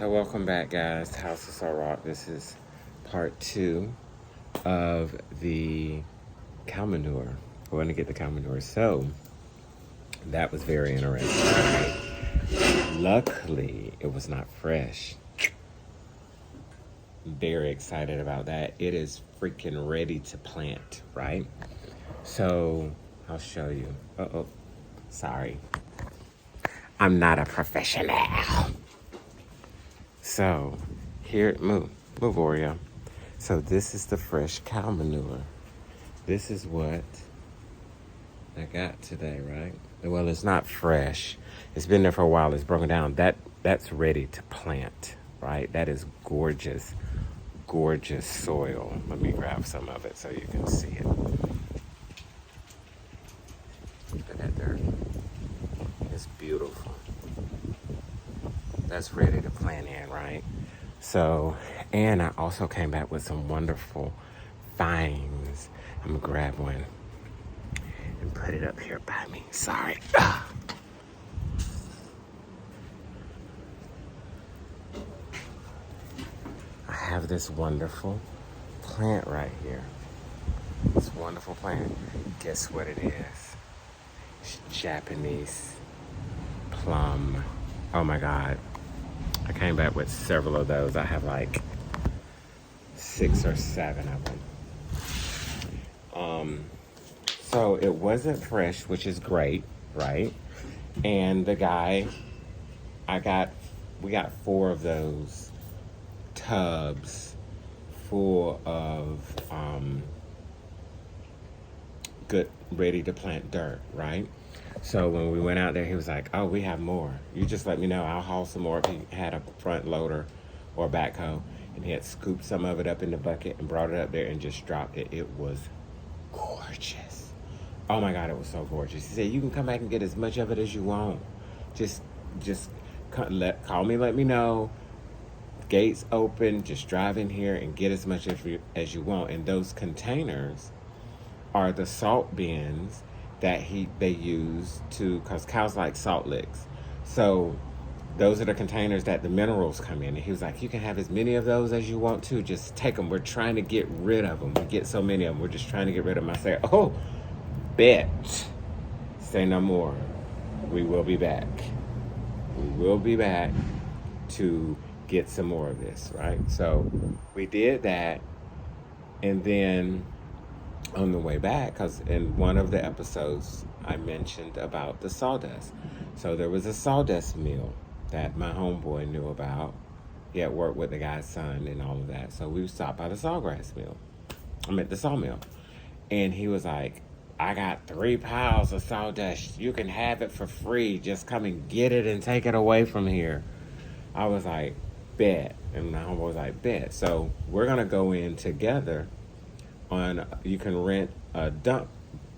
So welcome back, guys. House of Soul Rock. This is part 2 of the cow manure. We're going to get the cow manure. So that was very interesting. Luckily, it was not fresh. Very excited about that. It is freaking ready to plant, right? So I'll show you. Sorry. I'm not a professional. So here, move Oreo. So this is the fresh cow manure. This is what I got today, right? Well, it's not fresh. It's been there for a while. It's broken down. That's ready to plant, right? That is gorgeous, gorgeous soil. Let me grab some of it so you can see it. Look at that dirt. It's beautiful. That's ready to plant in, right? So, and I also came back with some wonderful vines. I'm gonna grab one and put it up here by me. Sorry. I have this wonderful plant right here. This wonderful plant. Guess what it is? It's Japanese plum. Oh my God. I came back with several of those. I have like 6 or 7 of them. So it wasn't fresh, which is great, right? And the guy, we got 4 of those tubs full of good, ready to plant dirt, right? So when we went out there, he was like, oh, we have more. You just let me know. I'll haul some more. He had a front loader or a backhoe, and he had scooped some of it up in the bucket and brought it up there and just dropped it. It was gorgeous. Oh my God, it was so gorgeous. He said, you can come back and get as much of it as you want. Just call me, let me know. Gates open, just drive in here and get as much as you want. And those containers are the salt bins that they use because cows like salt licks. So those are the containers that the minerals come in. And he was like, you can have as many of those as you want to. Just take them. We're trying to get rid of them. We get so many of them. We're just trying to get rid of them. I say, oh, bet. Say no more. We will be back. We will be back to get some more of this, right? So we did that. And then on the way back, because in one of the episodes I mentioned about the sawdust. So there was a sawdust mill that my homeboy knew about. He had worked with the guy's son and all of that. So we stopped by the the sawmill. And he was like, I got 3 piles of sawdust. You can have it for free. Just come and get it and take it away from here. I was like, bet. And my homeboy was like, bet. So we're going to go in together. You can rent a dump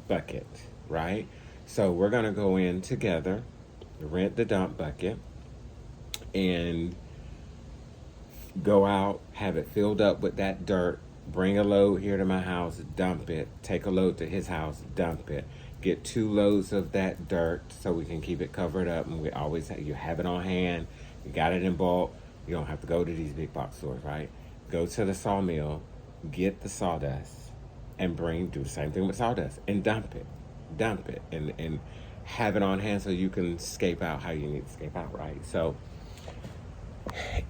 bucket, right? So we're gonna go in together, rent the dump bucket, and go out, have it filled up with that dirt, bring a load here to my house, dump it, take a load to his house, dump it, get 2 loads of that dirt so we can keep it covered up, and you have it on hand, you got it in bulk, you don't have to go to these big box stores, right? Go to the sawmill, get the sawdust, and do the same thing with sawdust and dump it and have it on hand so you can scape out how you need to scape out, right? So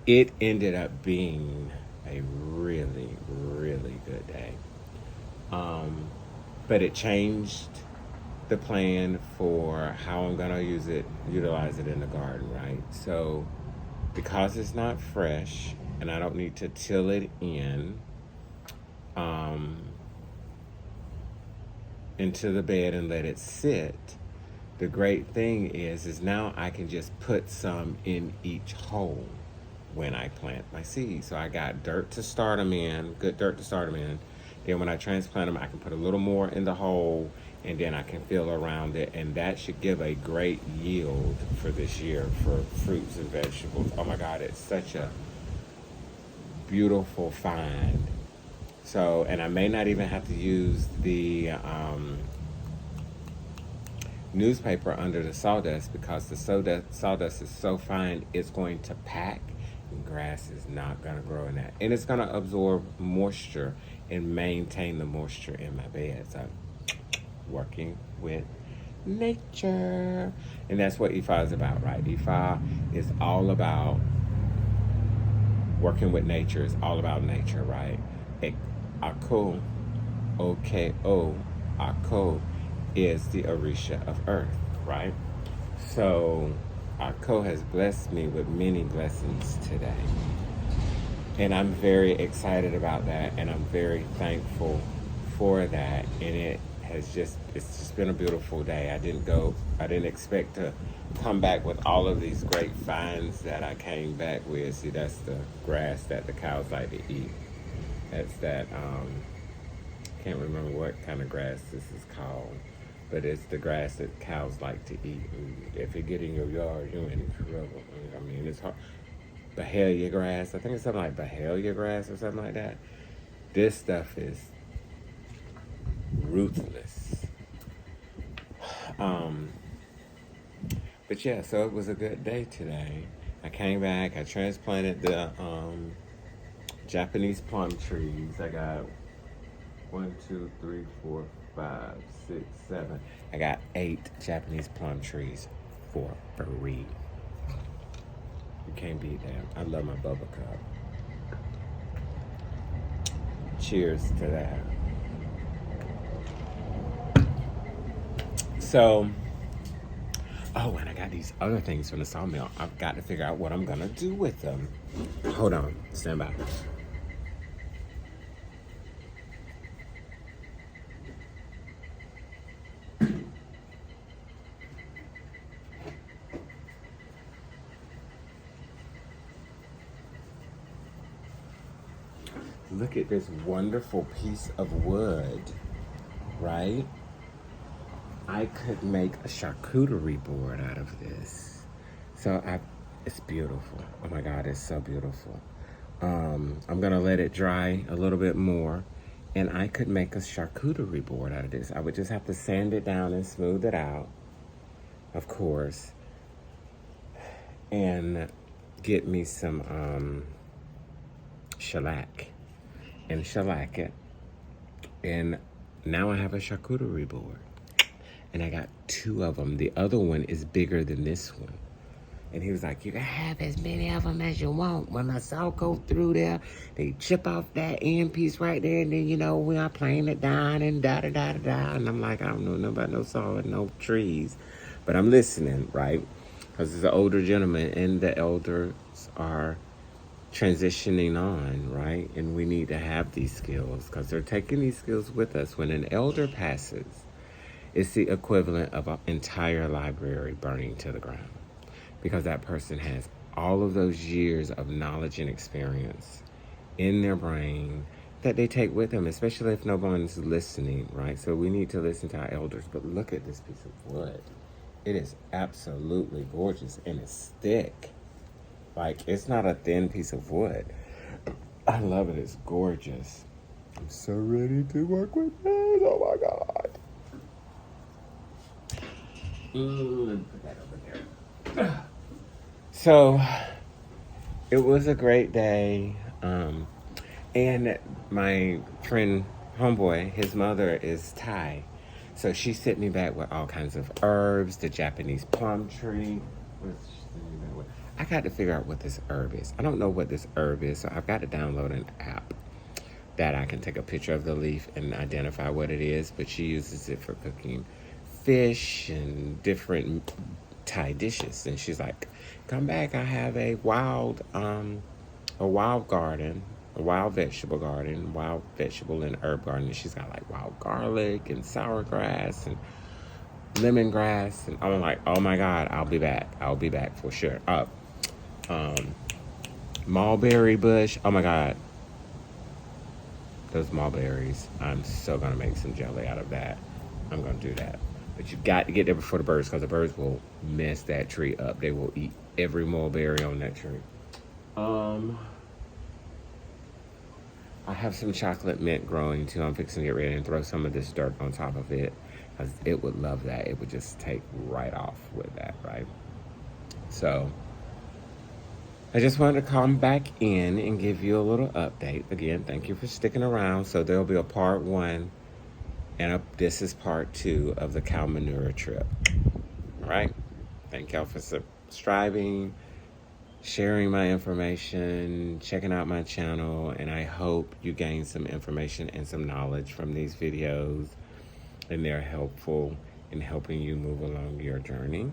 it ended up being a really, really good day. But it changed the plan for how I'm gonna utilize it in the garden, right? So because it's not fresh and I don't need to till it into the bed and let it sit, the great thing is now I can just put some in each hole when I plant my seeds. So I got dirt to start them in, good dirt to start them in. Then when I transplant them, I can put a little more in the hole, and then I can fill around it, and that should give a great yield for this year for fruits and vegetables. Oh my God, it's such a beautiful find. So, and I may not even have to use the newspaper under the sawdust because the sawdust is so fine, it's going to pack Grass is not going to grow in that. And it's going to absorb moisture and maintain the moisture in my bed. So, working with nature. And that's what Ifa is about, right? Ifa is all about working with nature. It's all about nature, right? Ako, O-K-O, Ako is the Orisha of earth, right? So Ako has blessed me with many blessings today. And I'm very excited about that, and I'm very thankful for that. And it's just been a beautiful day. I didn't expect to come back with all of these great finds that I came back with. See, that's the grass that the cows like to eat. That's that, can't remember what kind of grass this is called, but it's the grass that cows like to eat. And if it get in your yard, you're in trouble. I mean, it's hard. Bahalia grass. I think it's something like Bahalia grass or something like that. This stuff is ruthless. But yeah, so it was a good day today. I came back. I transplanted the Japanese plum trees. I got 1, 2, 3, 4, 5, 6, 7. I got 8 Japanese plum trees for free. You can't beat that. I love my bubble cup. Cheers to that. So, and I got these other things from the sawmill. I've got to figure out what I'm going to do with them. Hold on. Stand by. Look at this wonderful piece of wood, right? I could make a charcuterie board out of this. It's beautiful. Oh my God, it's so beautiful. I'm gonna let it dry a little bit more, and I could make a charcuterie board out of this. I would just have to sand it down and smooth it out, of course, and get me some shellac and shellac it. And now I have a charcuterie board. And I got 2 of them. The other one is bigger than this one. And he was like, you can have as many of them as you want. When my saw go through there, they chip off that end piece right there. And then, we are playing it down and da-da-da-da-da. And I'm like, I don't know nothing about no saw and no trees. But I'm listening, right? Because it's an older gentleman, and the elders are transitioning on, right? And we need to have these skills because they're taking these skills with us. When an elder passes, it's the equivalent of an entire library burning to the ground, because that person has all of those years of knowledge and experience in their brain that they take with them, especially if no one's listening, right? So we need to listen to our elders. But look at this piece of wood. It is absolutely gorgeous, and it's thick. Like, it's not a thin piece of wood. I love it. It's gorgeous. I'm so ready to work with this. Oh my God. Let me put that over there. So, it was a great day. And my friend, homeboy, his mother is Thai. So she sent me back with all kinds of herbs, the Japanese plum tree. I got to figure out what this herb is. I don't know what this herb is, so I've got to download an app that I can take a picture of the leaf and identify what it is. But she uses it for cooking fish and different Thai dishes. And she's like, come back, I have a wild garden, a wild vegetable and herb garden. And she's got like wild garlic and sour grass and lemongrass. And I'm like, oh my God, I'll be back for sure. Mulberry bush, oh my God, those mulberries, I'm so gonna make some jelly out of that. I'm gonna do that. But you got to get there before the birds, because the birds will mess that tree up. They will eat every mulberry on that tree. I have some chocolate mint growing too. I'm fixing to get ready and throw some of this dirt on top of it, because it would love that. It would just take right off with that, right? So I just wanted to come back in and give you a little update. Again, thank you for sticking around. So there'll be a part one, and this is part two of the cow manure trip. All right. Thank y'all for subscribing, sharing my information, checking out my channel, and I hope you gain some information and some knowledge from these videos, and they're helpful in helping you move along your journey.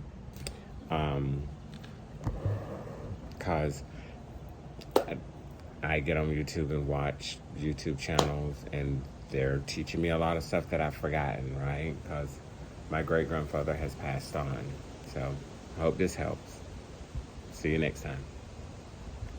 Because I get on YouTube and watch YouTube channels, and they're teaching me a lot of stuff that I've forgotten, right? Because my great-grandfather has passed on. So I hope this helps. See you next time.